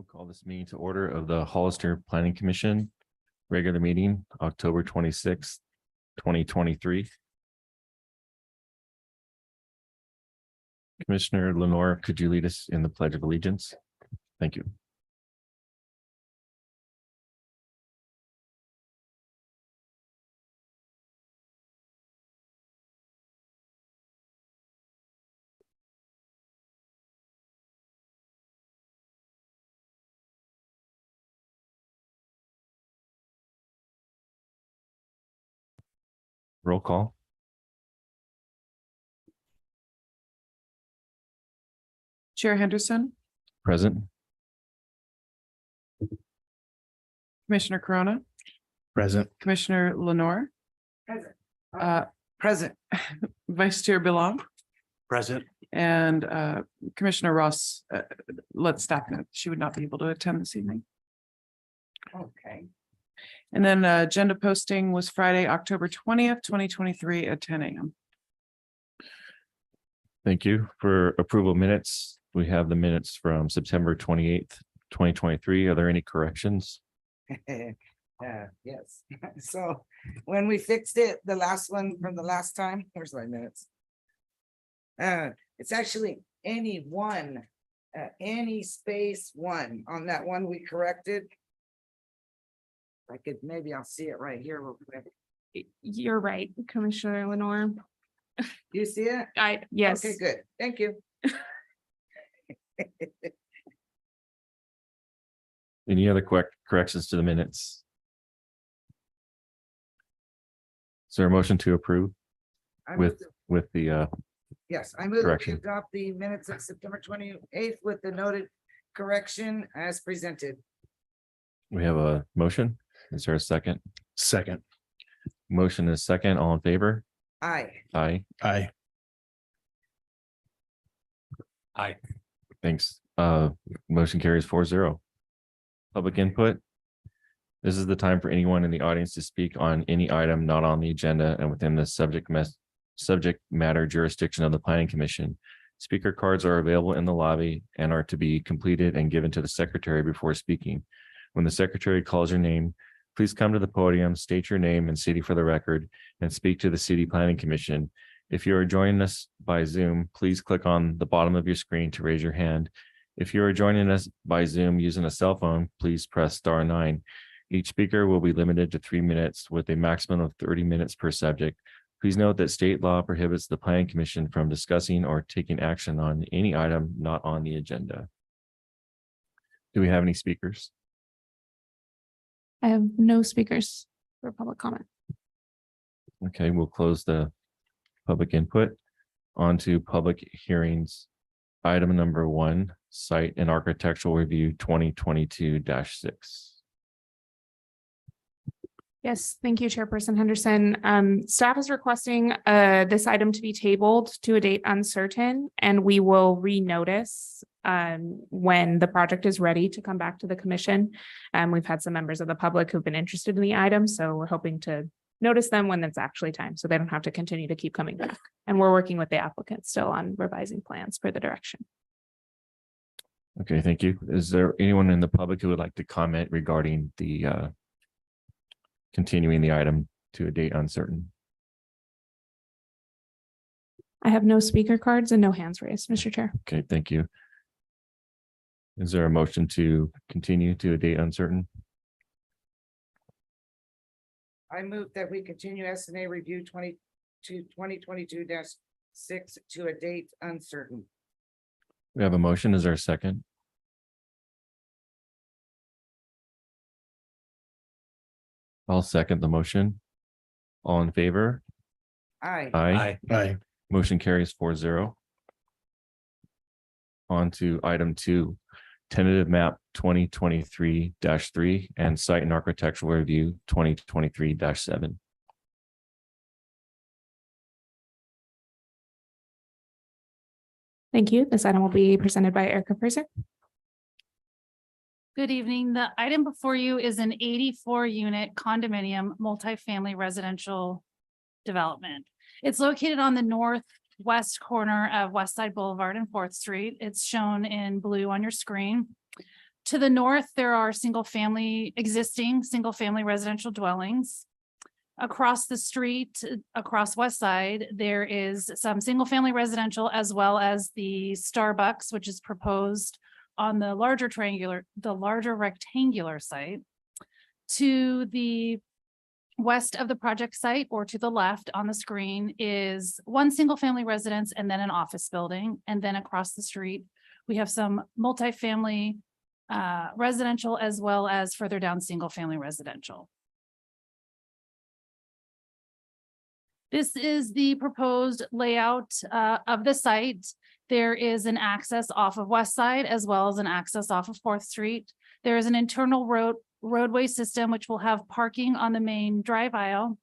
We'll call this meeting to order of the Hollister Planning Commission, regular meeting, October 26th, 2023. Commissioner Lenore, could you lead us in the Pledge of Allegiance? Thank you. Roll call. Chair Henderson, Present. Commissioner Corona, Present. Commissioner Lenore. Present. Vice Chair Bilong Present. and Commissioner Ross, let staff know she would not be able to attend this evening. Okay. And then agenda posting was Friday, October 20th, 2023 at 10 a.m. Thank you. For approval minutes, we have the minutes from September 28th, 2023. Are there any corrections? Yes, so when we fixed it, the last one from the last time, here's my minutes. It's actually any one, any space one on that one we corrected. I could, maybe I'll see it right here real quick. You're right, Commissioner Lenore. You see it? Yes. Okay, good, thank you. Any other corrections to the minutes? Is there a motion to approve I with moved it. the Yes, I move that we correction. adopt the minutes of September 28th with the noted correction as presented. we have a motion? Is there a second? Second. Motion is second. All in favor? Aye. Aye. Aye. Aye. Thanks. Motion carries 4-0. Public input. This is the time for anyone in the audience to speak on any item not on the agenda and within the subject matter jurisdiction of the Planning Commission. Speaker cards are available in the lobby and are to be completed and given to the secretary before speaking. When the secretary calls your name, please come to the podium, state your name and city for the record, and speak to the City Planning Commission. If you are joining us by Zoom, please click on the bottom of your screen to raise your hand. If you are joining us by Zoom using a cell phone, please press *9. Each speaker will be limited to 3 minutes with a maximum of 30 minutes per subject. Please note that state law prohibits the Planning Commission from discussing or taking action on any item not on the agenda. Do we have any speakers? I have no speakers for public comment. Okay, we'll close the public input. On to public hearings. Item number 1, Site and Architectural Review 2022-6. Yes, thank you, Chairperson Henderson. Staff is requesting this item to be tabled to a date uncertain, and we will renotice when the project is ready to come back to the commission. We've had some members of the public who've been interested in the item, so we're hoping to notice them when it's actually time, so they don't have to continue to keep coming back. And we're working with the applicant still on revising plans for the direction. Okay, thank you. Is there anyone in the public who would like to comment regarding the continuing the item to a date uncertain? I have no speaker cards and no hands raised, Mr. Chair. Okay, thank you. Is there a motion to continue to a date uncertain? I move that we continue SNA review 2022-6 to a date uncertain. We have a motion. Is there a second? I'll second the motion. All in favor? Aye. Aye. Aye. Motion carries 4-0. On to item 2, tentative map 2023-3 and site and architectural review 2023-7. Thank you. This item will be presented by Erica Fraser. Good evening. The item before you is an 84-unit condominium multifamily residential development. It's located on the northwest corner of West Side Boulevard and 4th Street. It's shown in blue on your screen. To the north, there are existing single-family residential dwellings. Across the street, across West Side, there is some single-family residential as well as the Starbucks, which is proposed on the larger rectangular site. To the west of the project site, or to the left on the screen, is one single-family residence and then an office building. And then across the street, we have some multifamily residential as well as further down single-family residential. This is the proposed layout of the site. There is an access off of West Side as well as an access off of 4th Street. There is an internal roadway system which will have parking on the main drive aisle,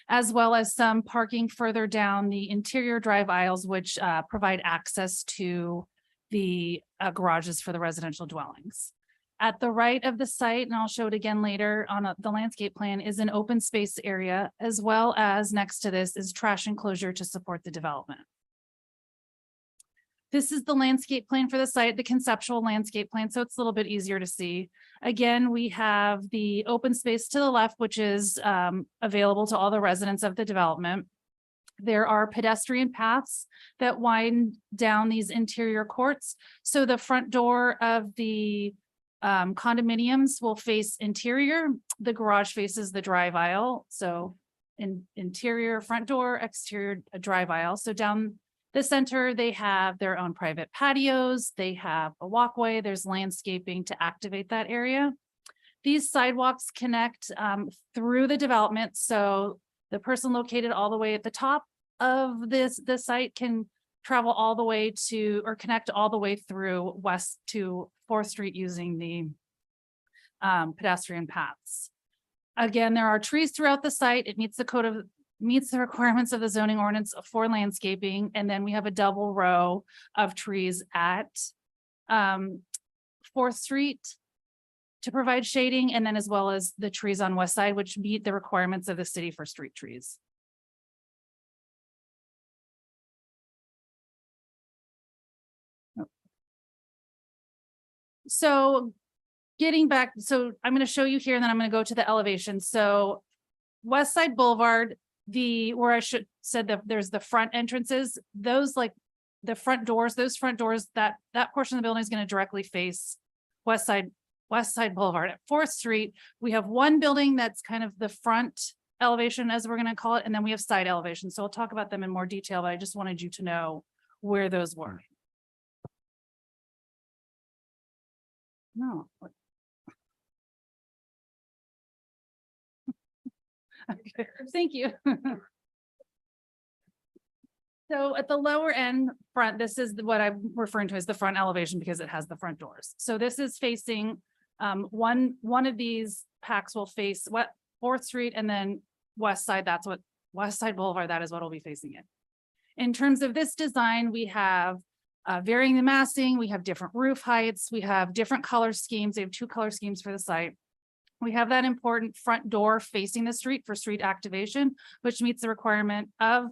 as well as some parking further down the interior drive aisles, which provide access to the garages for the residential dwellings. At the right of the site, and I'll show it again later on the landscape plan, is an open space area, as well as next to this is trash enclosure to support the development. This is the landscape plan for the site, the conceptual landscape plan, so it's a little bit easier to see. Again, we have the open space to the left, which is available to all the residents of the development. There are pedestrian paths that wind down these interior courts. So the front door of the condominiums will face interior. The garage faces the drive aisle. So interior front door, exterior drive aisle. So down the center, they have their own private patios. They have a walkway. There's landscaping to activate that area. These sidewalks connect through the development. So the person located all the way at the top of the site can travel all the way to, or connect all the way through west to 4th Street using the pedestrian paths. Again, there are trees throughout the site. It meets the requirements of the zoning ordinance for landscaping. And then we have a double row of trees at 4th Street to provide shading, and then as well as the trees on West Side, which meet the requirements of the city for street trees. So getting back, so I'm going to show you here, and then I'm going to go to the elevation. So West Side Boulevard, where I should said that there's the front entrances, those like the front doors, that portion of the building is going to directly face West Side Boulevard. At 4th Street, we have one building that's kind of the front elevation, as we're going to call it, and then we have side elevation. So I'll talk about them in more detail, but I just wanted you to know where those were. No. Okay, thank you. So at the lower end front, this is what I'm referring to as the front elevation because it has the front doors. So this is facing one of these packs will face 4th Street, and then West Side. That's what West Side Boulevard, that is what will be facing it. In terms of this design, we have varying the massing, we have different roof heights, we have different color schemes. They have 2 color schemes for the site. We have that important front door facing the street for street activation, which meets the requirement of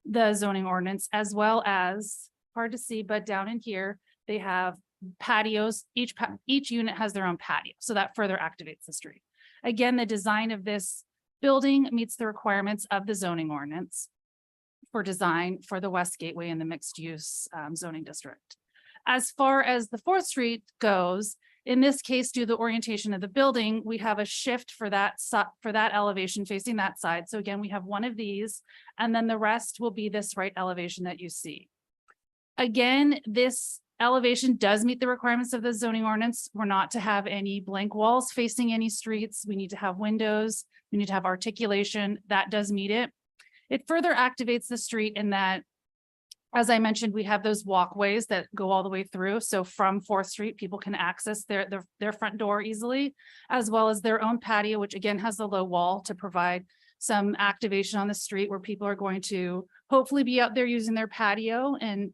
the zoning ordinance, as well as, hard to see, but down in here, they have patios. Each unit has their own patio, so that further activates the street. Again, the design of this building meets the requirements of the zoning ordinance for design for the West Gateway and the mixed use zoning district. As far as the 4th Street goes, in this case, due to the orientation of the building, we have a shift for that elevation facing that side. So again, we have one of these, and then the rest will be this right elevation that you see. Again, this elevation does meet the requirements of the zoning ordinance. We're not to have any blank walls facing any streets. We need to have windows. We need to have articulation. That does meet it. It further activates the street in that, as I mentioned, we have those walkways that go all the way through. So from 4th Street, people can access their front door easily, as well as their own patio, which again has the low wall to provide some activation on the street where people are going to hopefully be out there using their patio and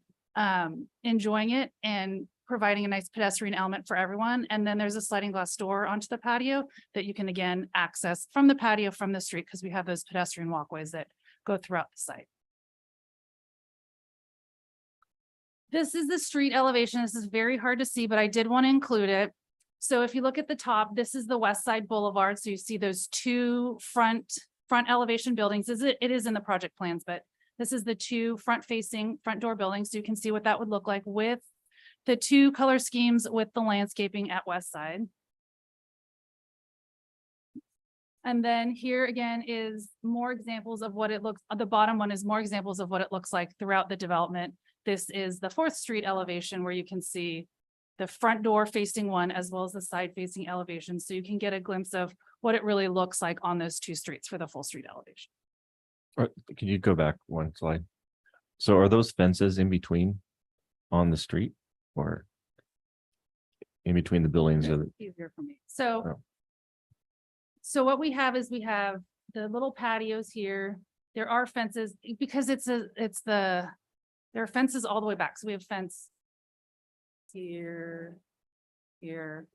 enjoying it and providing a nice pedestrian element for everyone. And then there's a sliding glass door onto the patio that you can again access from the patio from the street, because we have those pedestrian walkways that go throughout the site. This is the street elevation. This is very hard to see, but I did want to include it. So if you look at the top, this is the West Side Boulevard. So you see those two front elevation buildings. It is in the project plans, but this is the two front door buildings. So you can see what that would look like with the two color schemes with the landscaping at West Side. And then here again is more examples of what it looks, the bottom one is more examples of what it looks like throughout the development. This is the 4th Street elevation where you can see the front door facing one as well as the side facing elevation. So you can get a glimpse of what it really looks like on those two streets for the full street elevation. Can you go back one slide? So are those fences in between on the street or in between the buildings? Or Easier for me. So, Oh. so what we have is we have the little patios here. There are fences because there are fences all the way back. So we have fence here, here,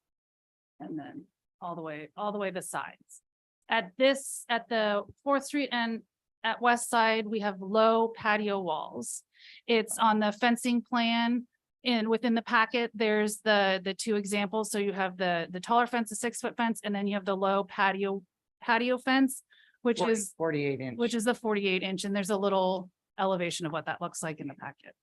and then all the way the sides. At the 4th Street and at West Side, we have low patio walls. It's on the fencing plan. And within the packet, there's the two examples. So you have the taller fence, a 6-foot fence, and then you have the low patio fence, which is 48 inch. which is the 48 inch. And there's a little elevation of what that looks like in the packet.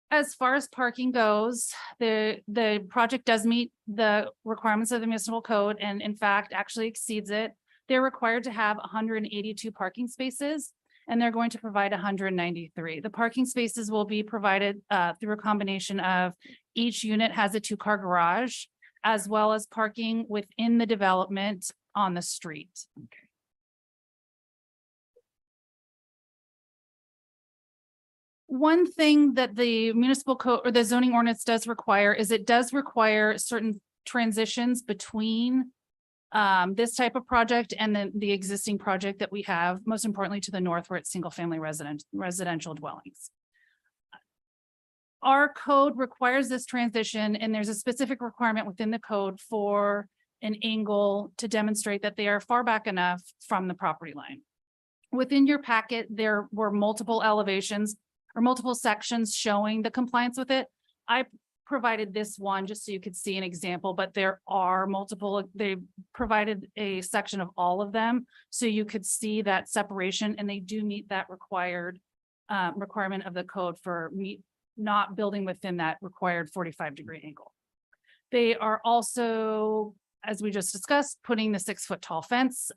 As far as parking goes, the project does meet the requirements of the municipal code and in fact actually exceeds it. They're required to have 182 parking spaces and they're going to provide 193. The parking spaces will be provided through a combination of each unit has a 2-car garage as well as parking within the development on the street. One thing that the municipal code or the zoning ordinance does require is it does require certain transitions between this type of project and then the existing project that we have, most importantly to the north where it's single-family residential dwellings. Our code requires this transition and there's a specific requirement within the code for an angle to demonstrate that they are far back enough from the property line. Within your packet, there were multiple elevations or multiple sections showing the compliance with it. I provided this one just so you could see an example, but there are multiple, they provided a section of all of them. So you could see that separation and they do meet that required requirement of the code for not building within that required 45-degree angle. They are also, as we just discussed, putting the 6-foot tall fence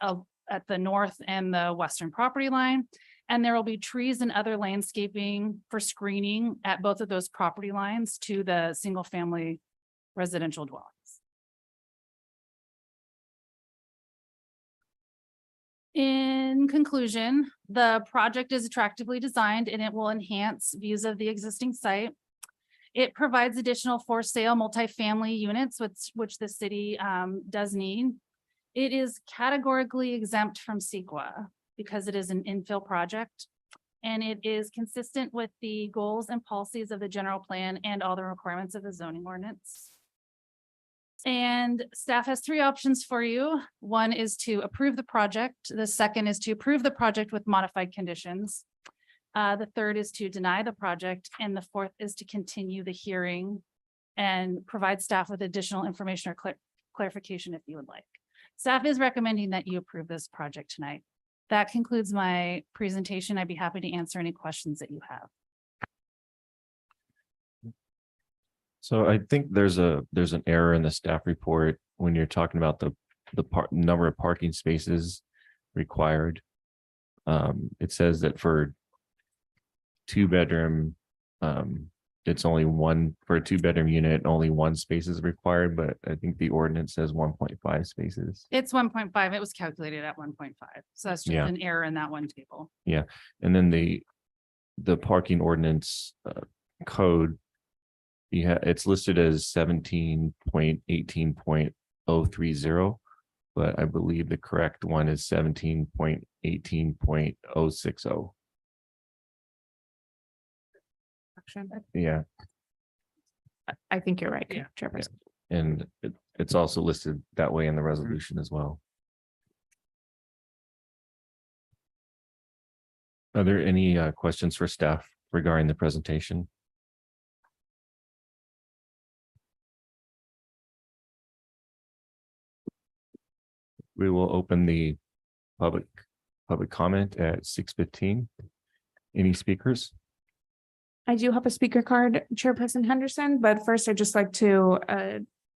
at the north and the western property line. And there will be trees and other landscaping for screening at both of those property lines to the single-family residential dwellings. In conclusion, the project is attractively designed and it will enhance views of the existing site. It provides additional for-sale multifamily units, which the city does need. It is categorically exempt from CEQA because it is an infill project. And it is consistent with the goals and policies of the general plan and all the requirements of the zoning ordinance. And staff has 3 options for you. One is to approve the project. The second is to approve the project with modified conditions. The third is to deny the project. And the fourth is to continue the hearing and provide staff with additional information or clarification if you would like. Staff is recommending that you approve this project tonight. That concludes my presentation. I'd be happy to answer any questions that you have. So I think there's an error in the staff report when you're talking about the number of parking spaces required. It says that for 2-bedroom, it's only one for a 2-bedroom unit, only 1 space is required, but I think the ordinance says 1.5 spaces. It's 1.5. It was calculated at 1.5. So that's just Yeah. an error in that one table. And then the parking ordinance code, it's listed as 17.18.030, but I believe the correct one is 17.18.060. Yeah, I think you're right, Yeah. Chairperson. and it's also listed that way in the resolution as well. Are there any questions for staff regarding the presentation? We will open the public comment at 6:15. Any speakers? I do have a speaker card, Chairperson Henderson, but first I'd just like to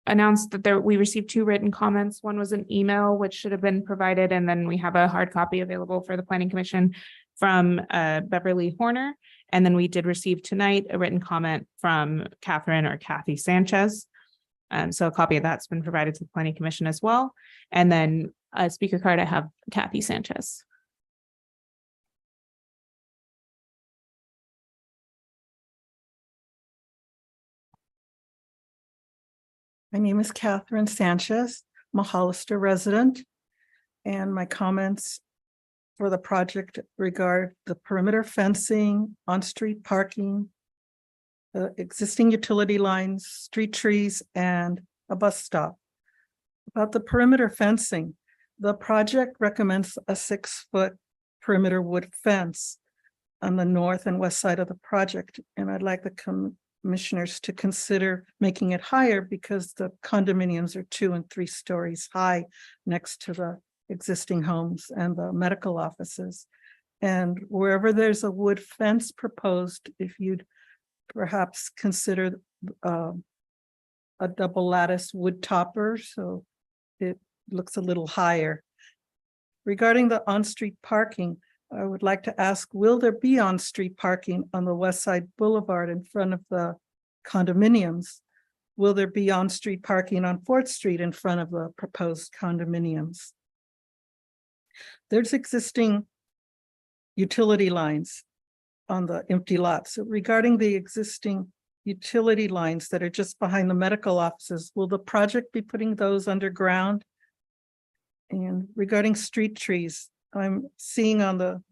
announce that we received 2 written comments. One was an email, which should have been provided, and then we have a hard copy available for the Planning Commission from Beverly Horner. And then we did receive tonight a written comment from Catherine or Kathy Sanchez. So a copy of that's been provided to the Planning Commission as well. And then a speaker card, I have Kathy Sanchez. My name is Catherine Sanchez. I'm a Hollister resident. And my comments for the project regard the perimeter fencing, on-street parking, the existing utility lines, street trees, and a bus stop. About the perimeter fencing, the project recommends a 6-foot perimeter wood fence on the north and west side of the project. And I'd like the commissioners to consider making it higher because the condominiums are 2 and 3 stories high next to the existing homes and the medical offices. And wherever there's a wood fence proposed, if you'd perhaps consider a double lattice wood topper, so it looks a little higher. Regarding the on-street parking, I would like to ask, will there be on-street parking on the West Side Boulevard in front of the condominiums? Will there be on-street parking on 4th Street in front of the proposed condominiums? There's existing utility lines on the empty lots. So regarding the existing utility lines that are just behind the medical offices, will the project be putting those underground? And regarding street trees, I'm seeing on the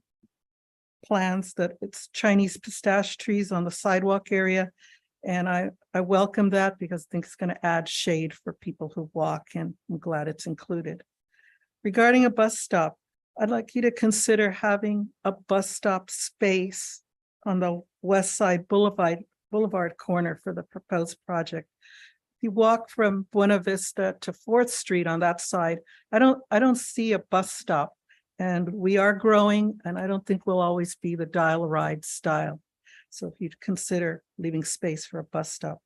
plans that it's Chinese pistache trees on the sidewalk area. And I welcome that because I think it's going to add shade for people who walk, and I'm glad it's included. Regarding a bus stop, I'd like you to consider having a bus stop space on the West Side Boulevard corner for the proposed project. If you walk from Buena Vista to 4th Street on that side, I don't see a bus stop. And we are growing, and I don't think we'll always be the dial-a-ride style. So if you'd consider leaving space for a bus stop.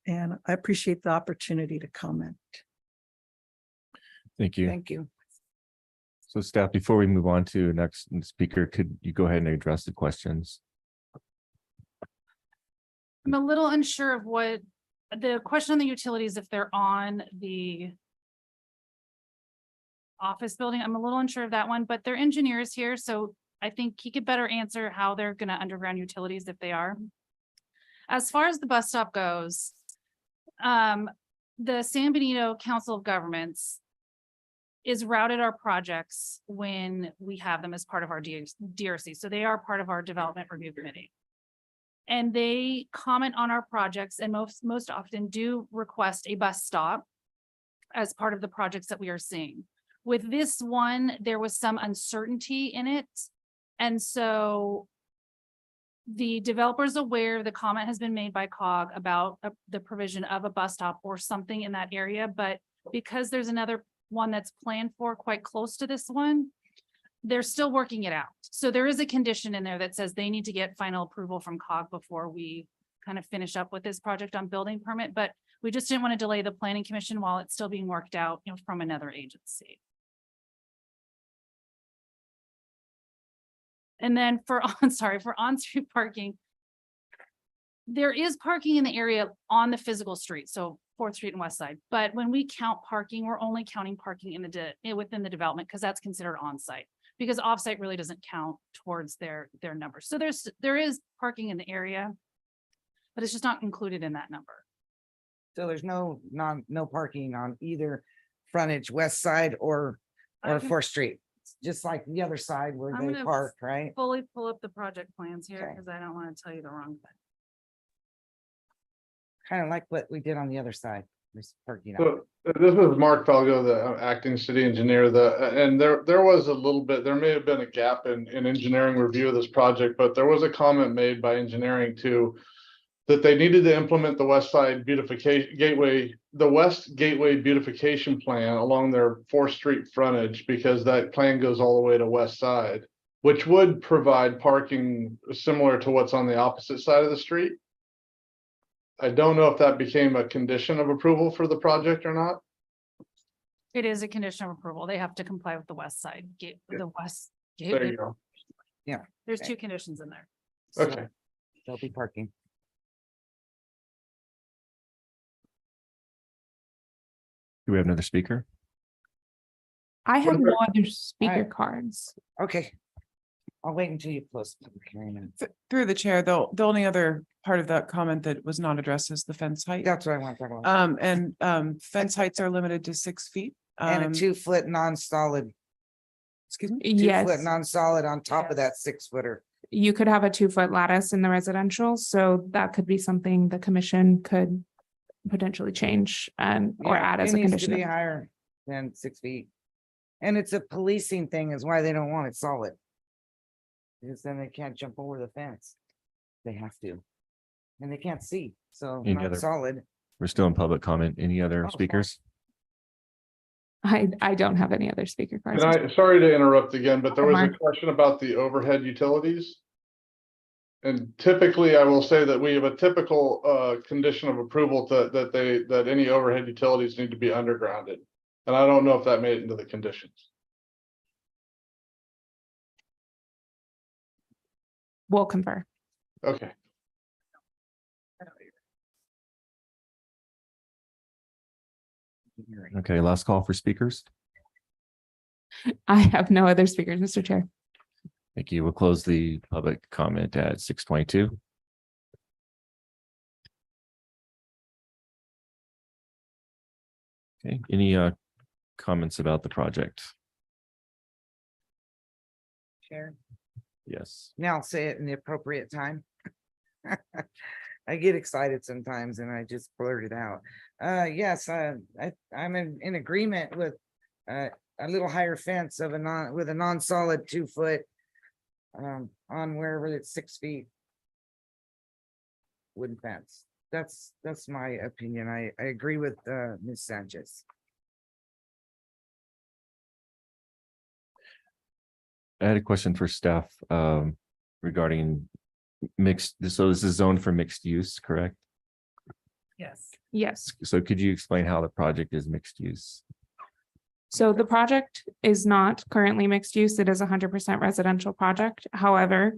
And I appreciate the opportunity to comment. Thank you. Thank you. So staff, before we move on to next speaker, could you go ahead and address the questions? I'm a little unsure of what the question on the utilities, if they're on the office building. I'm a little unsure of that one, but they're engineers here, so I think he could better answer how they're gonna underground utilities if they are. As far as the bus stop goes, the San Benito Council of Governments is routed our projects when we have them as part of our DRC. So they are part of our development review committee. And they comment on our projects and most often do request a bus stop as part of the projects that we are seeing. With this one, there was some uncertainty in it. And so the developer is aware the comment has been made by COG about the provision of a bus stop or something in that area. But because there's another one that's planned for quite close to this one, they're still working it out. So there is a condition in there that says they need to get final approval from COG before we kind of finish up with this project on building permit. But we just didn't want to delay the planning commission while it's still being worked out, from another agency. And then for on-street parking, there is parking in the area on the physical street, so 4th Street and West Side. But when we count parking, we're only counting parking in within the development because that's considered on-site. Because off-site really doesn't count towards their numbers. So there is parking in the area, but it's just not included in that number. So there's no parking on either frontage, West Side or I can 4th Street. It's just like the other side where I'm they gonna park, right? Fully pull up the project plans here Okay. because I don't want to tell you the wrong thing. Kind of like what we did on the other side. This parking. So this is Mark Felgo, the acting city engineer, and there was a little bit, there may have been a gap in engineering review of this project, but there was a comment made by engineering too that they needed to implement the west side west gateway beautification plan along their 4th Street frontage, because that plan goes all the way to west side, which would provide parking similar to what's on the opposite side of the street. I don't know if that became a condition of approval for the project or not. It is a condition of approval. They have to comply with the west side gate, the west. There you gate. go. There's 2 conditions in there. Okay. There'll be parking. Do we have another speaker? I have about- no other speaker Alright. cards. Okay. I'll wait until you close. public hearing. Through the chair, the only other part of that comment that was not addressed is the fence height. That's what I want to talk about. Fence heights are limited to 6 feet. And a Um, 2-foot non-solid, excuse me? 2-foot Yes, non-solid on top of that 6-footer. you could have a 2-foot lattice in the residential, so that could be something the commission could potentially change or Yeah, add as it a needs to condition. be higher than 6 feet. And it's a policing thing is why they don't want it solid. Because then they can't jump over the fence. They have to. And they can't see, so Any not other- solid. We're still in public comment. Any other Oh, speakers? I don't have any other speaker cards. And sorry to interrupt again, but there was a Mark. question about the overhead utilities. And typically, I will say that we have a typical condition of approval that any overhead utilities need to be undergrounded. And I don't know if that made it into the conditions. We'll confer. Okay. Okay, last call for speakers. I have no other speakers, Mr. Chair. Thank you. We'll close the public comment at 6:22. Okay, any comments about the project? Chair. Yes. Now I'll say it in the appropriate time. I get excited sometimes and I just blurt it out. Yes, I'm in agreement with a little higher fence of with a non-solid 2-foot on wherever it's 6 feet. Wooden fence. That's my opinion. I agree with Ms. Sanchez. I had a question for staff regarding mixed, so this is zoned for mixed use, correct? Yes. Yes. So could you explain how the project is mixed use? So the project is not currently mixed use. It is 100% residential project. However,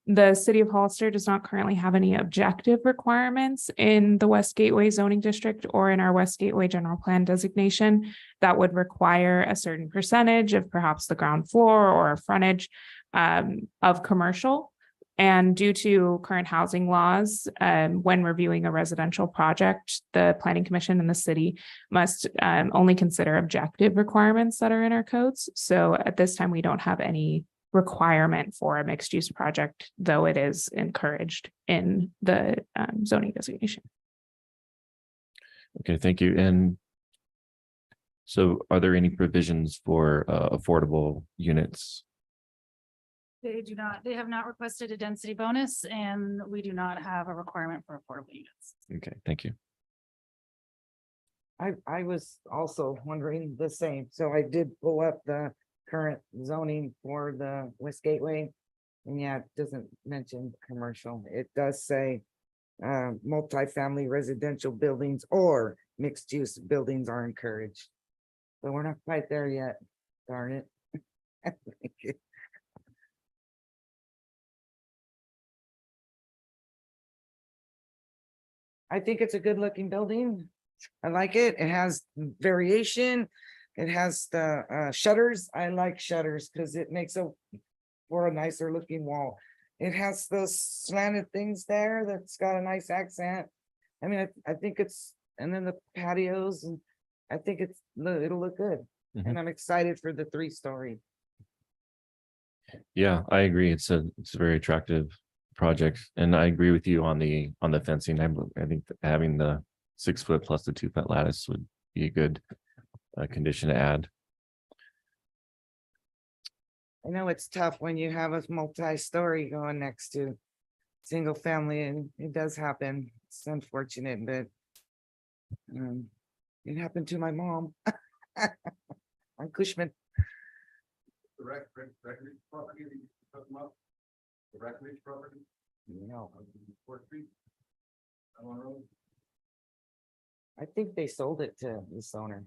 the city of Hollister does not currently have any objective requirements in the West Gateway zoning district or in our West Gateway general plan designation that would require a certain percentage of perhaps the ground floor or frontage of commercial. And due to current housing laws, when reviewing a residential project, the planning commission and the city must only consider objective requirements that are in our codes. So at this time, we don't have any requirement for a mixed use project, though it is encouraged in the zoning designation. Okay, thank you. And so are there any provisions for affordable units? They have not requested a density bonus and we do not have a requirement for affordable units. Okay, thank you. I was also wondering the same, so I did pull up the current zoning for the West Gateway. And yeah, it doesn't mention commercial, it does say multifamily residential buildings or mixed use buildings are encouraged. But we're not quite there yet, darn it. I think it's a good looking building. I like it. It has variation. It has the shutters. I like shutters because it makes for a nicer looking wall. It has those slanted things there that's got a nice accent. I mean, I think it's, and then the patios, and I think it'll look good. Mhm. And I'm excited for the 3-story. Yeah, I agree. It's a very attractive project, and I agree with you on the fencing. I think that having the 6 foot plus the 2 foot lattice would be a good condition to add. I know it's tough when you have a multi-story going next to single family, and it does happen. It's unfortunate, but it happened to my mom on Cushman. The Recreation property, that you talking about? The Recreation property, No, 4th Street? Allen Road? I think they sold it to this owner.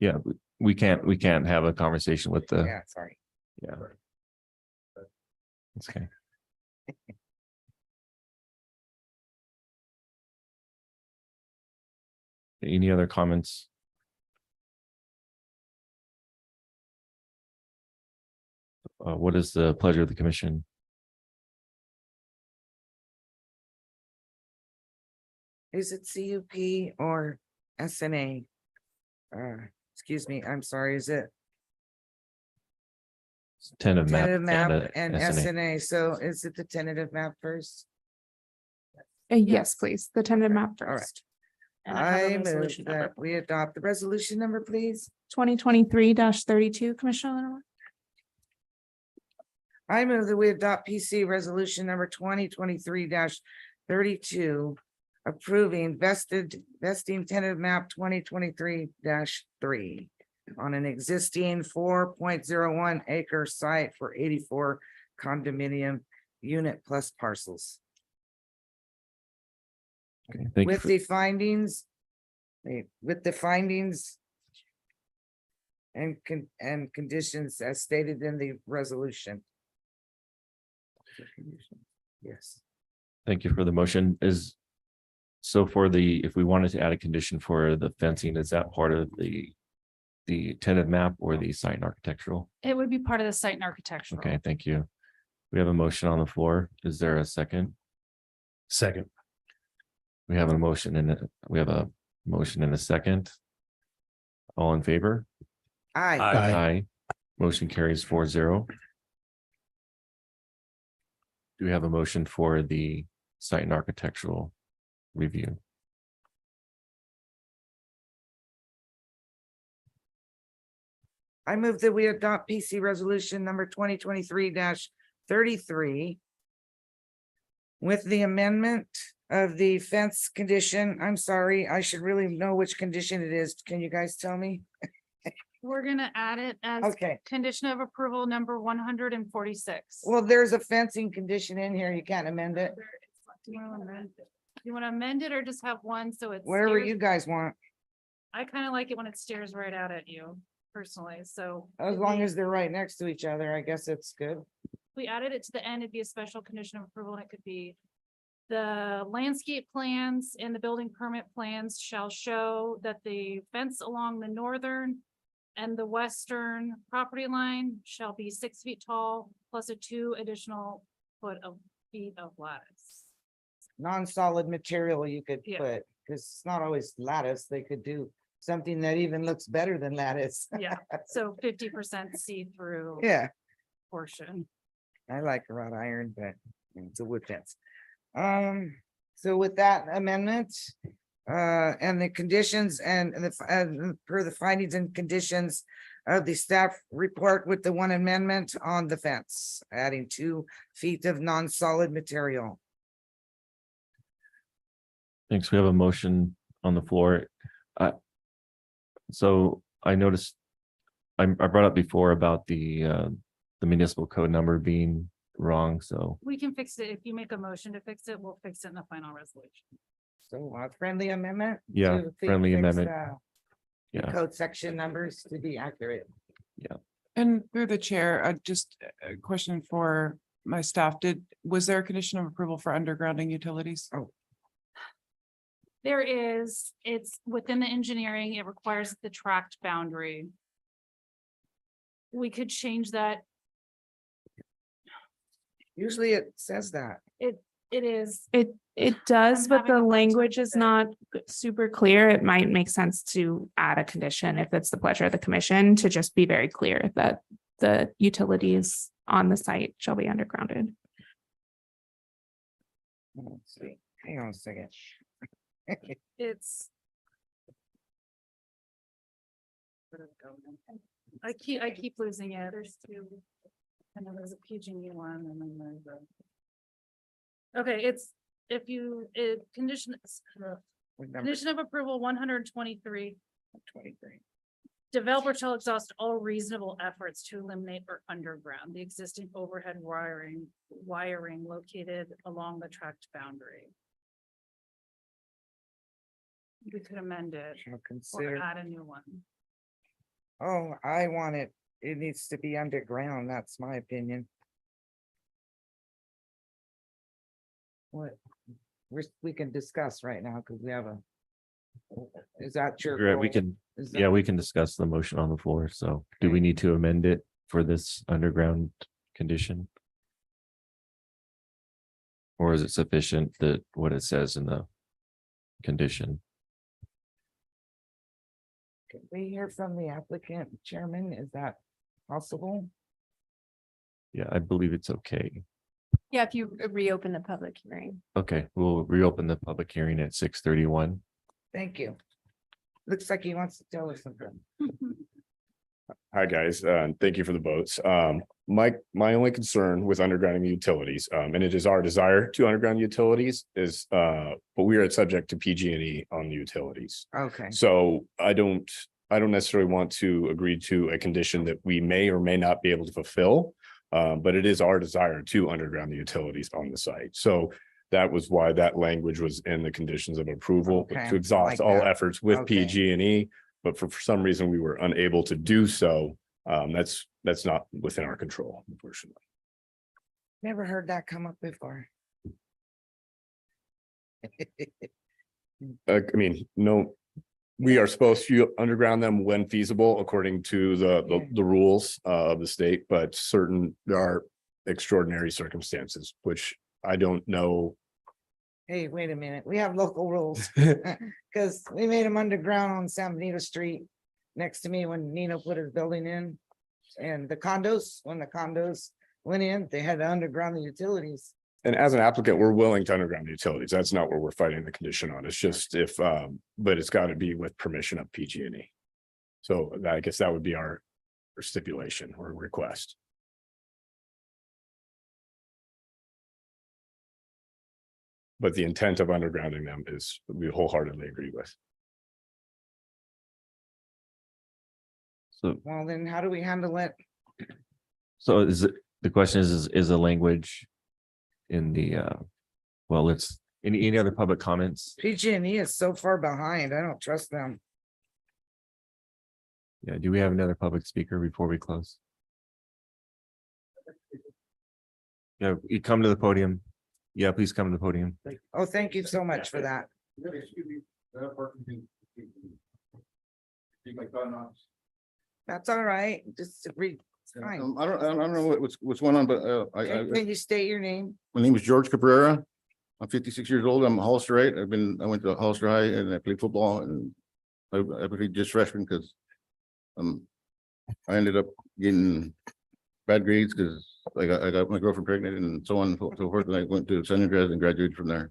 Yeah, we can't have a conversation with the, Yeah, sorry. yeah. It's okay. Any other comments? What is the pleasure of the commission? Is it CUP or SNA? Excuse me, I'm sorry, is it Tentative map. tentative map and SNA. SNA? So is it the tentative map first? Yes, please, the tentative map All right. first. And I have a I move resolution number. that we adopt the resolution number, please. 2023-32, Commissioner Leonard. I move that we adopt PC resolution number 2023-32, approving vesting tentative map 2023-3 on an existing 4.01 acre site for 84 condominium unit plus parcels. Okay, thank you. With the findings. With the findings. And conditions as stated in the resolution. Yes. Thank you for the motion. So for if we wanted to add a condition for the fencing, is that part of the tentative map or the site and architectural? It would be part of the site and architectural. Okay, thank you. We have a motion on the floor. Is there a second? Second. We have a motion and a second. All in favor? Aye. Aye. Motion carries 4-0. Do we have a motion for the site and architectural review? I move that we adopt PC resolution number 2023-33. With the amendment of the fence condition. I'm sorry, I should really know which condition it is. Can you guys tell me? We're gonna add it as Okay, condition of approval number 146. well, there's a fencing condition in here. You can't amend it. You want to amend it or just have one so it's? Whatever you guys want, I kind of like it when it stares right out at you personally, so. as if long we- as they're right next to each other, I guess it's good. if we added it to the end, it'd be a special condition of approval, and it could be the landscape plans and the building permit plans shall show that the fence along the northern and the western property line shall be 6 feet tall, plus a 2 additional feet of lattice. Non-solid material you could Yeah. put, because it's not always lattice. They could do something that even looks better than lattice. Yeah, so 50% see-through Yeah, portion. I like wrought iron, but it's a wood fence. So with that amendment, and the conditions and per the findings and conditions of the staff report with the one amendment on the fence, adding 2 feet of non-solid material. Thanks. We have a motion on the floor. So I noticed, I brought up before about the municipal code number being wrong, so We can fix it. If you make a motion to fix it, we'll fix it in the final resolution. So a friendly amendment? yeah, to friendly fix, amendment. the Yeah, Code section numbers to be accurate. And through the chair, just a question for my staff. Was there a condition of approval for undergrounding utilities? There is, it's within the engineering, it requires the tract boundary. We could change that. Usually it says that. It is, It does, I'm but having a the hard time language with is it. not super clear. It might make sense to add a condition if it's the pleasure of the commission to just be very clear that the utilities on the site shall be undergrounded. Let's see. Hang on a second. It's. Where did it go again? I keep losing it. There's two. And then there's a PG&E one and then there's a. Okay, it's, if you, condition of approval 123. 23. Developer shall exhaust all reasonable efforts to eliminate or underground the existing overhead wiring located along the tract boundary. We could amend it Shall or consider, add a new one. oh, I want it, it needs to be underground, that's my opinion. What, we can discuss right now, because we have a. Is that your? Right, we goal? can, Is that- yeah, we can discuss the motion on the floor. So do we need to amend it for this underground condition? Or is it sufficient that what it says in the condition? Can we hear from the applicant, Chairman? Is that possible? Yeah, I believe it's okay. Yeah, if you reopen the public hearing. Okay, we'll reopen the public hearing at 6:31. Thank you. Looks like he wants to tell us something. Hi, guys. Thank you for the votes. My only concern with undergrounding the utilities, and it is our desire to underground utilities is, but we are subject to PG&E on the utilities. Okay, So I don't necessarily want to agree to a condition that we may or may not be able to fulfill. But it is our desire to underground the utilities on the site. So that was why that language was in the conditions of approval, Okay, to exhaust like all that. efforts with Okay. PG&E. But for some reason, we were unable to do so. That's not within our control, unfortunately. never heard that come up before. I mean, no, we are supposed to underground them when feasible, according to the rules of the state, but there are extraordinary circumstances, which I don't know. Hey, wait a minute, we have local rules, because we made them underground on San Benito Street. Next to me when Nino put his building in. And the condos, when the condos went in, they had to underground the utilities. And as an applicant, we're willing to underground the utilities. That's not what we're fighting the condition on. It's just if, but it's got to be with permission of PG&E. So I guess that would be our stipulation or request. But the intent of undergrounding them is, we wholeheartedly agree with. So, Well, then how do we handle it? so is it, the question is the language in the, well, let's, any other public comments? PG&E is so far behind, I don't trust them. Yeah, do we have another public speaker before we close? Yeah, you come to the podium. Yeah, please come to the podium. Oh, thank you so much for that. That's all right, just to read. Fine. I don't know what's going on, but Can you state your name? my name is George Cabrera. I'm 56 years old. I'm a Hollisterite. I went to Hollister High and I played football and I played just freshman because I ended up getting bad grades because I got my girlfriend pregnant and so on and so forth. And I went to San Andreas and graduated from there.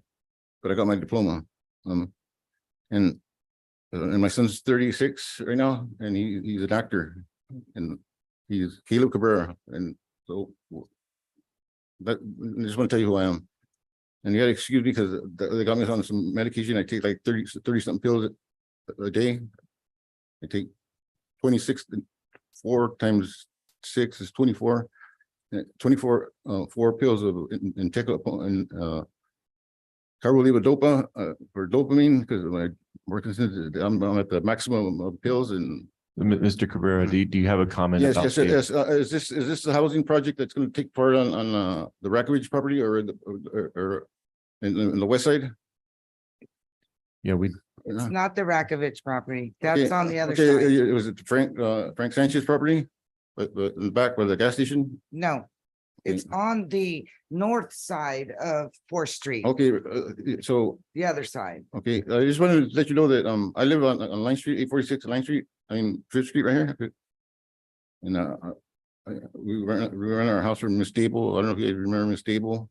But I got my diploma. And my son's 36 right now, and he's an actor, and he's Caleb Cabrera, and so that, I just want to tell you who I am. And you gotta excuse me because they got me on some medication. I take like 30 something pills a day. I take 26, 4 times 6 is 24. 24 4 pills of and carbolevodopa for dopamine because my working since I'm at the maximum of pills and Mr. Cabrera, do you have a comment? yes, about yes, the- yes. Is this the housing project that's going to take part on the Rackridge property or in the west side? Yeah, we, It's not the Rakovich property, that's Okay, on the other okay, side. Was it Frank Sanchez property? But in the back by the gas station? No, it's on the north side of Fourth Street, Okay, so, the other side. okay, I just wanted to let you know that I live on Line Street, 846 Line Street, I mean, Fifth Street right here. And we rent our house from Miss Stable. I don't know if you guys remember Miss Stable.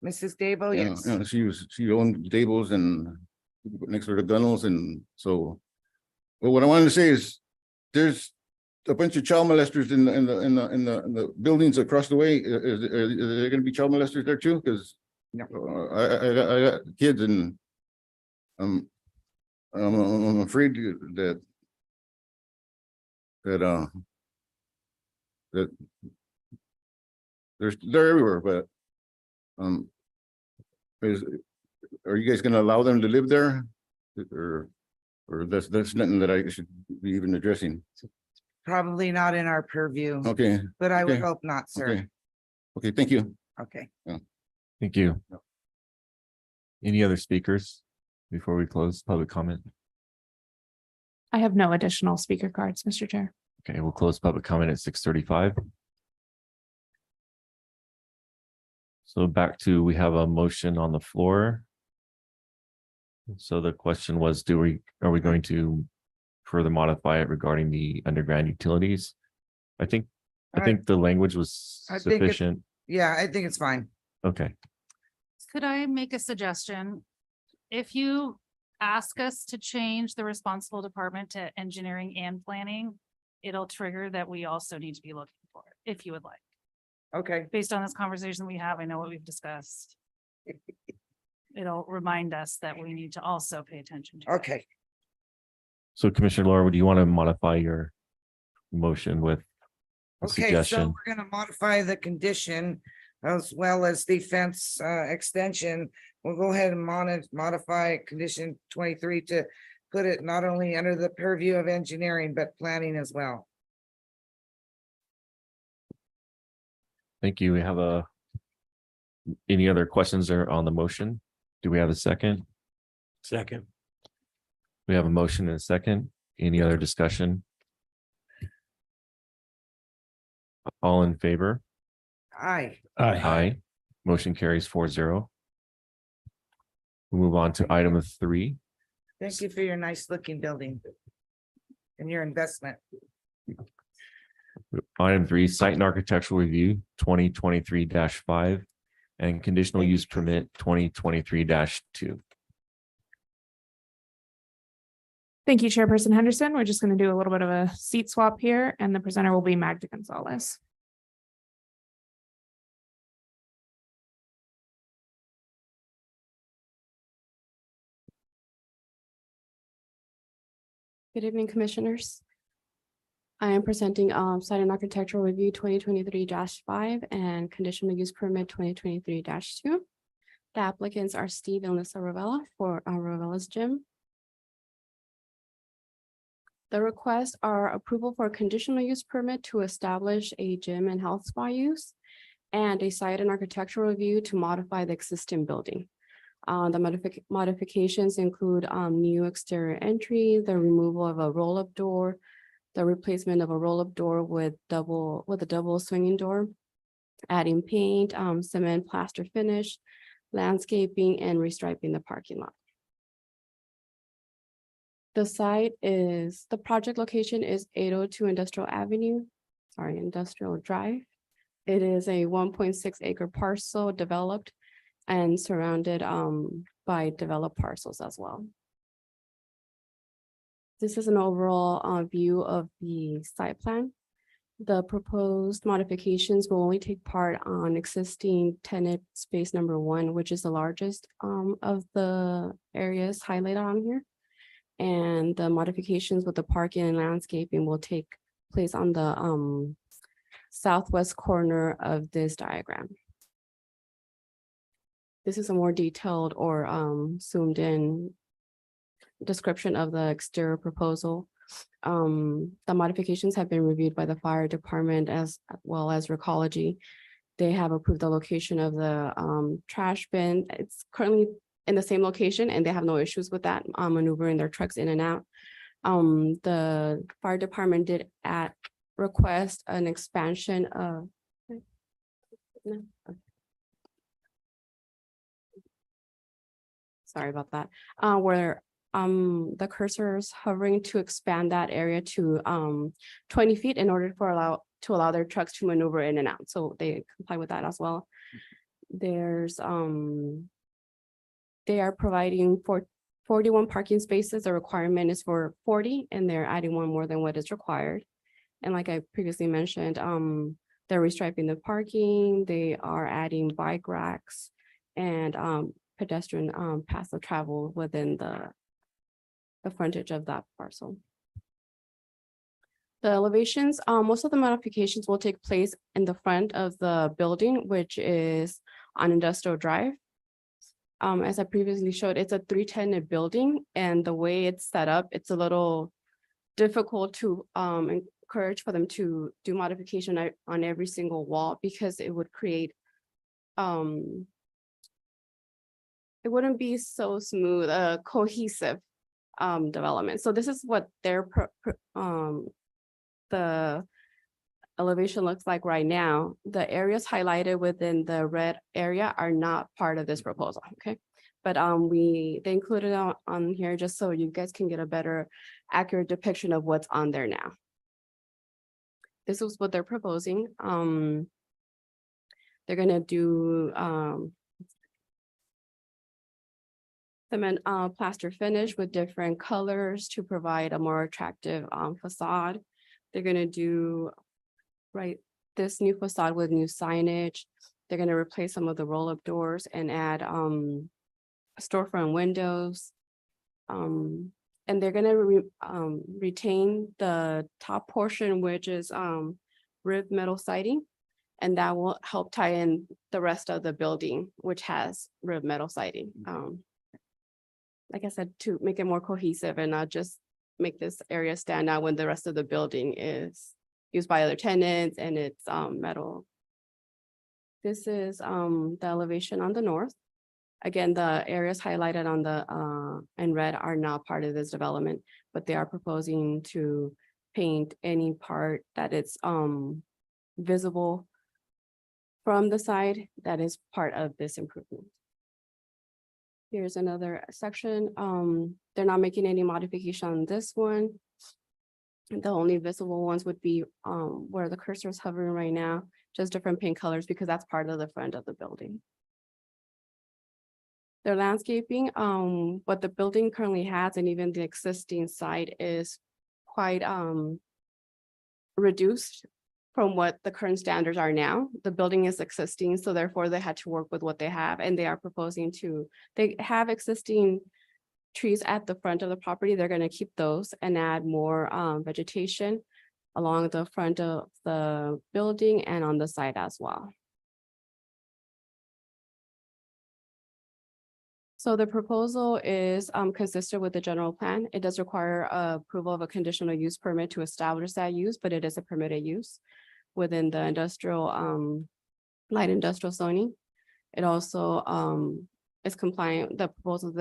Mrs. Dabo, Yeah, yes. yeah, she owned Dables and next to the Gunnels, and so. But what I wanted to say is, there's a bunch of child molesters in the buildings across the way. Is there gonna be child molesters there too? Because No. I got kids and I'm afraid that that they're everywhere, but are you guys gonna allow them to live there? Or that's nothing that I should be even addressing? Probably not in our purview, Okay, but I would okay, hope not, sir. okay. Okay, thank you. Okay. Thank you. Any other speakers before we close public comment? I have no additional speaker cards, Mr. Chair. Okay, we'll close public comment at 6:35. So back to, we have a motion on the floor. So the question was, are we going to further modify it regarding the underground utilities? I think the language was I think it- sufficient. Yeah, I think it's fine. Okay, Could I make a suggestion? If you ask us to change the responsible department to engineering and planning, it'll trigger that we also need to be looking for it, if you would like. Okay, Based on this conversation we have, I know what we've discussed. It'll remind us that we need to also pay attention to. it. okay. so Commissioner Laura, do you want to modify your motion with a Okay, so suggestion? we're gonna modify the condition as well as the fence extension. We'll go ahead and modify condition 23 to put it not only under the purview of engineering, but planning as well. Thank you. We have any other questions or on the motion? Do we have a second? Second. We have a motion and a second. Any other discussion? All in favor? Aye. Aye. Motion carries 4-0. We move on to item 3. Thank you for your nice looking building and your investment. Item 3, site and architectural review 2023-5 and conditional use permit 2023-2. Thank you, Chairperson Henderson. We're just going to do a little bit of a seat swap here, and the presenter will be Magda Gonzalez. Good evening, commissioners. I am presenting site and architectural review 2023-5 and conditional use permit 2023-2. The applicants are Steve and Lisa Ravella for Ravella's Gym. The requests are approval for a conditional use permit to establish a gym and health spa use and a site and architectural review to modify the existing building. The modifications include new exterior entry, the removal of a roll-up door, the replacement of a roll-up door with a double swinging door, adding paint, cement plaster finish, landscaping, and restriping the parking lot. The project location is 802 Industrial Drive. It is a 1.6 acre parcel developed and surrounded by developed parcels as well. This is an overall view of the site plan. The proposed modifications will only take part on existing tenant space number 1, which is the largest of the areas highlighted on here. And the modifications with the parking and landscaping will take place on the southwest corner of this diagram. This is a more detailed or zoomed in description of the exterior proposal. The modifications have been reviewed by the fire department as well as Recology. They have approved the location of the trash bin. It's currently in the same location and they have no issues with that maneuvering their trucks in and out. The fire department did request an expansion of sorry about that, where the cursor is hovering to expand that area to 20 feet in order to allow their trucks to maneuver in and out. So they comply with that as well. there's, they are providing for 41 parking spaces. The requirement is for 40, and they're adding one more than what is required. And like I previously mentioned, they're restriping the parking, they are adding bike racks and pedestrian paths of travel within the frontage of that parcel. The elevations, most of the modifications will take place in the front of the building, which is on Industrial Drive. As I previously showed, it's a 3-tenant building, and the way it's set up, it's a little difficult to encourage for them to do modification on every single wall, because it would create it wouldn't be so smooth, cohesive development. So this is what their the elevation looks like right now. The areas highlighted within the red area are not part of this proposal, okay? But they included on here just so you guys can get a better accurate depiction of what's on there now. This is what they're proposing. They're gonna do cement plaster finish with different colors to provide a more attractive facade. They're gonna do this new facade with new signage. They're gonna replace some of the roll-up doors and add storefront windows. And they're gonna retain the top portion, which is ribbed metal siding, and that will help tie in the rest of the building, which has ribbed metal siding. Like I said, to make it more cohesive and not just make this area stand out when the rest of the building is used by other tenants and it's metal. This is the elevation on the north. Again, the areas highlighted on the in red are not part of this development, but they are proposing to paint any part that is visible from the side that is part of this improvement. Here's another section. They're not making any modification on this one. The only visible ones would be where the cursor is hovering right now, just different paint colors because that's part of the front of the building. Their landscaping, what the building currently has and even the existing site is quite reduced from what the current standards are now. The building is existing, so therefore they had to work with what they have, and they are proposing to, they have existing trees at the front of the property. They're going to keep those and add more vegetation along the front of the building and on the side as well. So the proposal is consistent with the general plan. It does require approval of a conditional use permit to establish that use, but it is a permitted use within the industrial, light industrial zoning. It also is compliant. The proposal,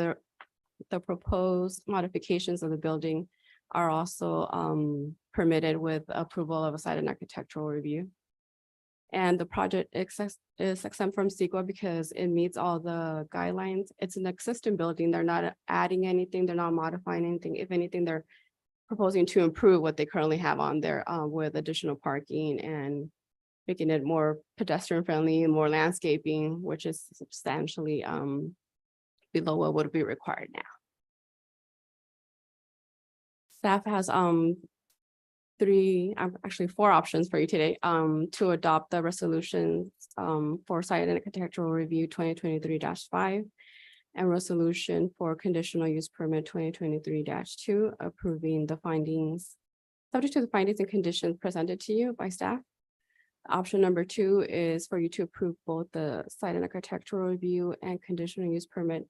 the proposed modifications of the building are also permitted with approval of a site and architectural review. And the project is exempt from CEQA because it meets all the guidelines. It's an existing building. They're not adding anything. They're not modifying anything. If anything, they're proposing to improve what they currently have on there with additional parking and making it more pedestrian friendly and more landscaping, which is substantially below what would be required now. Staff has four options for you today to adopt the resolutions for site and architectural review 2023-5 and resolution for conditional use permit 2023-2 approving the findings subject to the findings and conditions presented to you by staff. Option number 2 is for you to approve both the site and architectural review and conditional use permit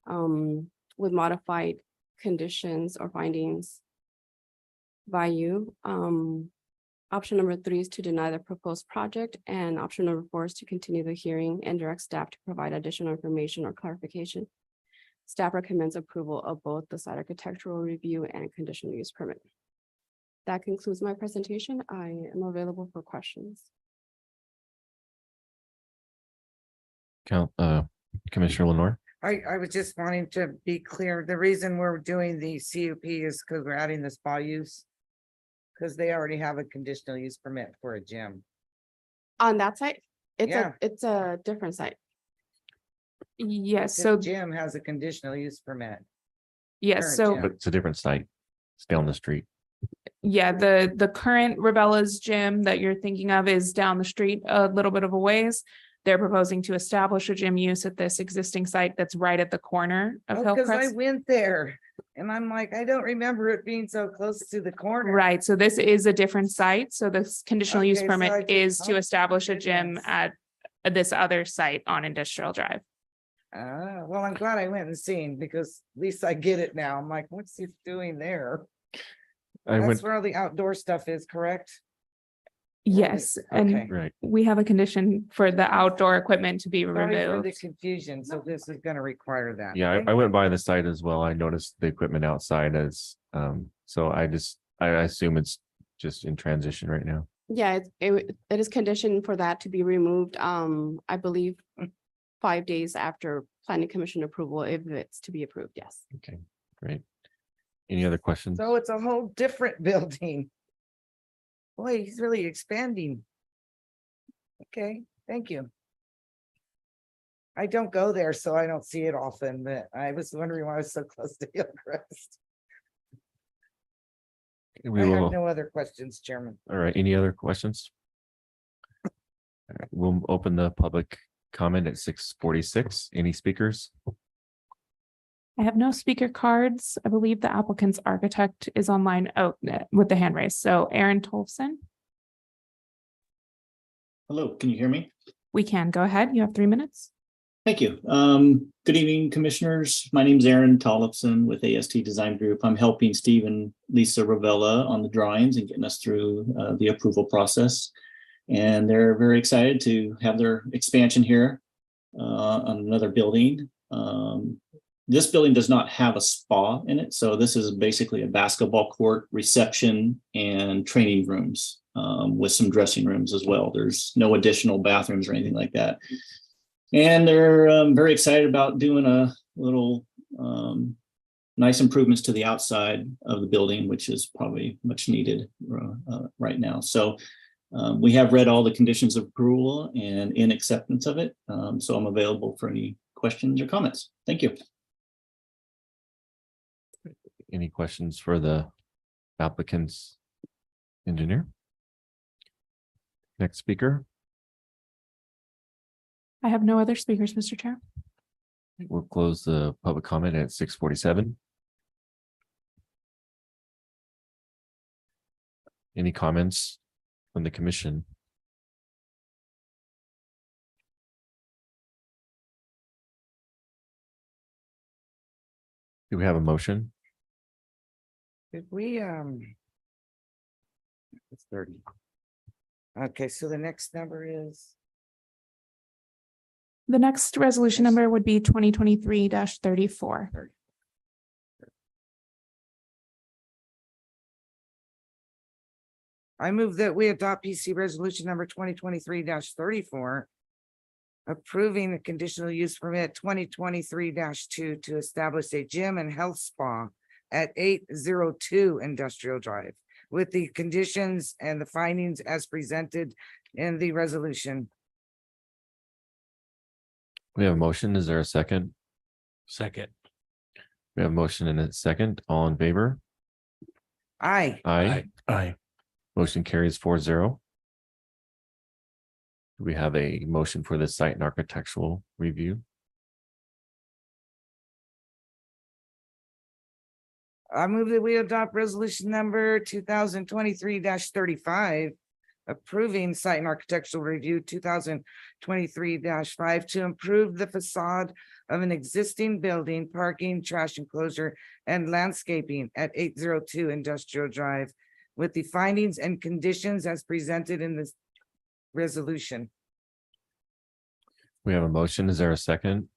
with modified conditions or findings by you. Option number 3 is to deny the proposed project, and option number 4 is to continue the hearing and direct staff to provide additional information or clarification. Staff recommends approval of both the site architectural review and conditional use permit. That concludes my presentation. I am available for questions. Commissioner Lenore? I was just wanting to be clear. The reason we're doing the CUP is because we're adding the spa use. Because they already have a conditional use permit for a gym. On that site, Yeah. it's a different site. Yes, This so, Gym has a conditional use permit. yes, current so, gym. But it's a different site. It's down the street. yeah, the current Rabella's gym that you're thinking of is down the street a little bit of a ways. They're proposing to establish a gym use at this existing site that's right at the corner of Oh, cause I Hillcrest. went there and I'm like, I don't remember it being so close to the corner. Right, so this is a different site, so this conditional use Okay, so I permit just- is to oh, establish a gym goodness. at this other site on Industrial Drive. Well, I'm glad I went and seen because at least I get it now. I'm like, what's he doing there? I That's went, where all the outdoor stuff is, correct? Yes, Okay. and right. we have a condition for the outdoor equipment to be Sorry for the removed. confusion. So this is gonna require that. Yeah, okay? I went by the site as well. I noticed the equipment outside as, so I assume it's just in transition right now. Yeah, it is conditioned for that to be removed, I believe 5 days after planning commission approval, if it's to be approved, yes. Okay, great. Any other questions? So it's a whole different building. Boy, he's really expanding. Okay, thank you. I don't go there, so I don't see it often, but I was wondering why I was so close to Hillcrest. We I have will, no other questions, Chairman. all right, any other questions? All right, we'll open the public comment at 6:46. Any speakers? I have no speaker cards. I believe the applicant's architect is online, with the hand raised. So Aaron Tolson, Hello, can you hear me? we can go ahead. You have 3 minutes. Thank you. Good evening, commissioners. My name is Aaron Tollefson with AST Design Group. I'm helping Steve and Lisa Ravella on the drawings and getting us through the approval process. And they're very excited to have their expansion here on another building. This building does not have a spa in it, so this is basically a basketball court, reception, and training rooms with some dressing rooms as well. There's no additional bathrooms or anything like that. And they're very excited about doing a little nice improvements to the outside of the building, which is probably much needed right now. So we have read all the conditions of approval and in acceptance of it. So I'm available for any questions or comments. Thank you. Any questions for the applicant's engineer? Next speaker, I have no other speakers, Mr. Chair. we'll close the public comment at 6:47. Any comments from the commission? Do we have a motion? Did we, it's 30. Okay, so the next number is, The next resolution number would be 2023-34. I move that we adopt PC resolution number 2023-34. Approving the conditional use permit 2023-2 to establish a gym and health spa at 802 Industrial Drive with the conditions and the findings as presented in the resolution. We have a motion. Is there a second? Second. We have a motion and a second. All in favor? Aye. Aye. Aye. Motion carries 4-0. We have a motion for the site and architectural review. I move that we adopt resolution number 2023-35. Approving site and architectural review 2023-5 to improve the facade of an existing building, parking, trash enclosure, and landscaping at 802 Industrial Drive with the findings and conditions as presented in this resolution. We have a motion. Is there a second?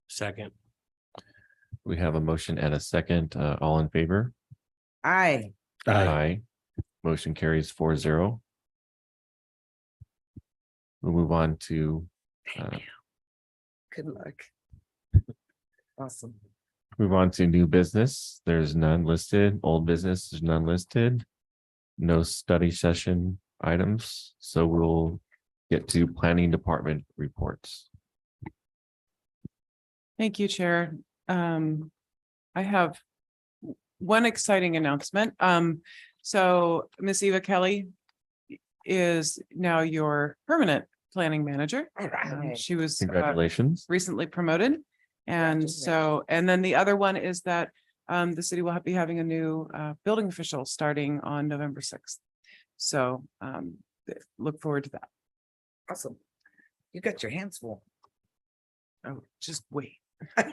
Second. We have a motion and a second. All in favor? Aye. Aye. Motion carries 4-0. We'll move on to Good luck. Awesome. move on to new business. There's none listed. Old business is none listed. No study session items. So we'll get to planning department reports. Thank you, Chair. I have one exciting announcement. So Miss Eva Kelly is now your permanent planning manager. All right. She was Congratulations. recently promoted. And so, and then the other one is that the city will be having a new building official starting on November 6th. So look forward to that. Awesome. You got your hands full. Oh, just wait. All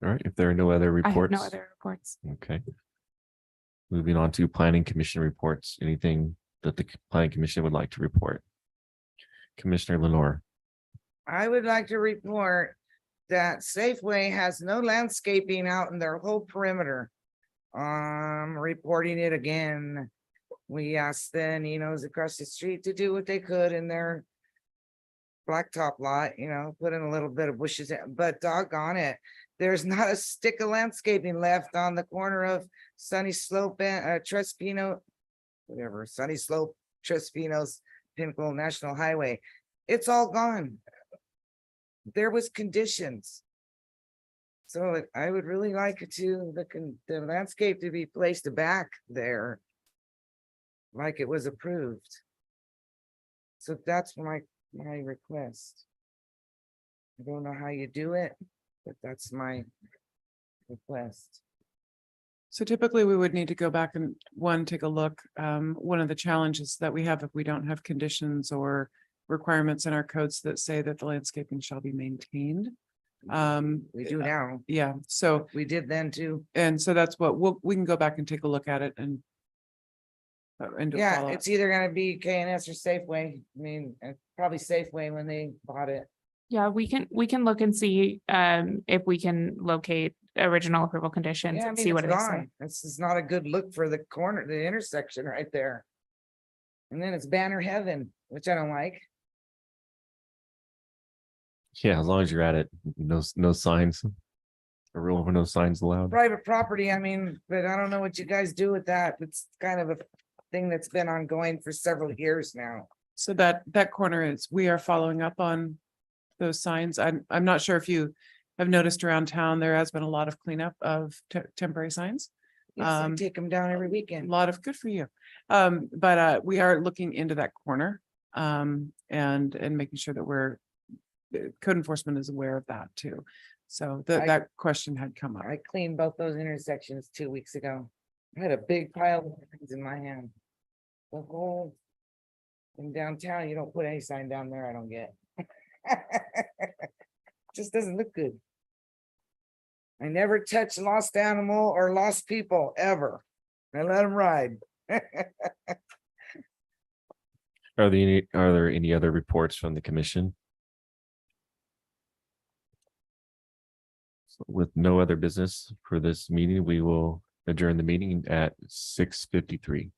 right, if there are no other I have reports. no other reports. Okay. Moving on to planning commission reports, anything that the planning commission would like to report? Commissioner Lenore. I would like to report that Safeway has no landscaping out in their whole perimeter. Reporting it again. We asked the Ninos across the street to do what they could in their blacktop lot, put in a little bit of bushes, but doggone it. There's not a stick of landscaping left on the corner of Sunny Slope and Trespino, whatever, Sunny Slope, Trespinos, Pinnacle National Highway. It's all gone. There was conditions. So I would really like the landscape to be placed back there. Like it was approved. So that's my request. I don't know how you do it, but that's my request. So typically we would need to go back and take a look. One of the challenges that we have if we don't have conditions or requirements in our codes that say that the landscaping shall be maintained. We do now. Yeah, so, We did then too. and so that's what we can go back and take a look at it and do a Yeah, follow-up. it's either gonna be KNS or Safeway. I mean, probably Safeway when they bought it. Yeah, we can look and see if we can locate original approval conditions Yeah, I and mean, see it's what it is. gone. This is not a good look for the corner, the intersection right there. And then it's banner heaven, which I don't like. Yeah, as long as you're at it, no signs. A rule of no signs allowed. Private property, I mean, but I don't know what you guys do with that. It's kind of a thing that's been ongoing for several years now. So that corner is, we are following up on those signs. I'm not sure if you have noticed around town, there has been a lot of cleanup of temporary signs. Yes, I take them down every A weekend. lot of good for you. But we are looking into that corner and making sure that code enforcement is aware of that too. So that question had come up. I cleaned both those intersections 2 weeks ago. I had a big pile of things in my hand. The whole in downtown, you don't put any sign down there, I don't get. Just doesn't look good. I never touch lost animal or lost people ever. I let them ride. Are there any other reports from the commission? So with no other business for this meeting, we will adjourn the meeting at 6:53.